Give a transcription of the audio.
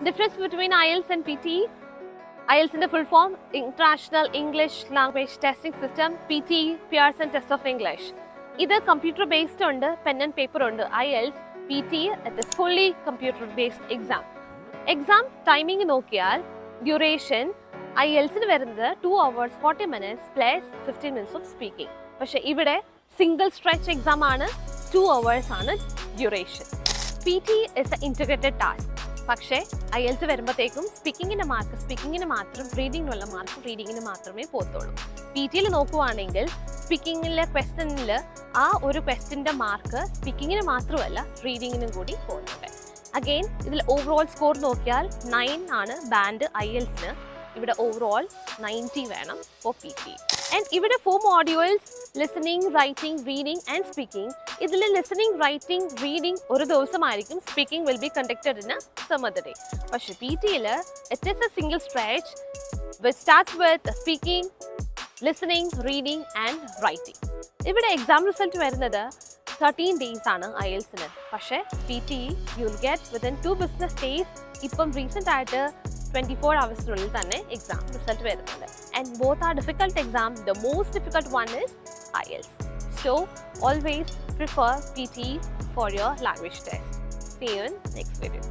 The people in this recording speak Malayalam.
Difference between IELTS and PTE. IELTS in the full form, International English Language Testing System. PTE, Pearson Test of English. Either computer based under pen and paper under IELTS. PTE, it is fully computer based exam. Exam timing നോക്കിയാൽ duration IELTS വരുന്നത് 2 hours 40 minutes plus 15 minutes of speaking. പക്ഷേ ഇവിടെ single stretch exam ആണ്, 2 hours ആണ് duration. PTE is an integrated task. പക്ഷേ IELTS വരുമ്പോഴത്തേക്കും സ്പീക്കിങ്ങിൻ്റെ മാർക്ക് സ്പീക്കിങ്ങിന് മാത്രം, റീഡിങ്ങിനുള്ള മാർക്ക് റീഡിങ്ങിന് മാത്രമേ പോകത്തുള്ളൂ. PTEയിൽ നോക്കുവാണെങ്കിൽ സ്പീക്കിങ്ങിലെ ക്വസ്റ്റ്യനിൽ ആ ഒരു ക്വസ്റ്റ്യൻ്റെ മാർക്ക് സ്പീക്കിങ്ങിന് മാത്രമല്ല റീഡിങ്ങിനും കൂടി പോകുന്നുണ്ട്. അഗെയിൻ ഇതിൽ ഓവറോൾ സ്കോർ നോക്കിയാൽ 9 ആണ് ബാൻഡ് IELTSന്. ഇവിടെ ഓവറോൾ 90 വേണം ഫോർ PTE. ആൻഡ് ഇവിടെ 4 modules listening, writing, reading and speaking. ഇതിൽ ലിസണിങ്, റൈറ്റിംഗ്, റീഡിംഗ് ഒരു ദിവസമായിരിക്കും. Speaking will be conducted in some other day. പക്ഷേ PTEയിൽ it is a single stretch which starts with speaking, listening, reading and writing. ഇവിടെ എക്സാം റിസൾട്ട് വരുന്നത് 13 days ആണ് IELTSന്. പക്ഷേ PTE you will get within 2 business days. ഇപ്പം റീസെൻ്റ് ആയിട്ട് 24 hours തന്നെ എക്സാം റിസൾട്ട് വരുന്നുണ്ട്. And both are difficult exam. The most difficult one is IELTS. So always prefer PTE for your language test. See you in next video.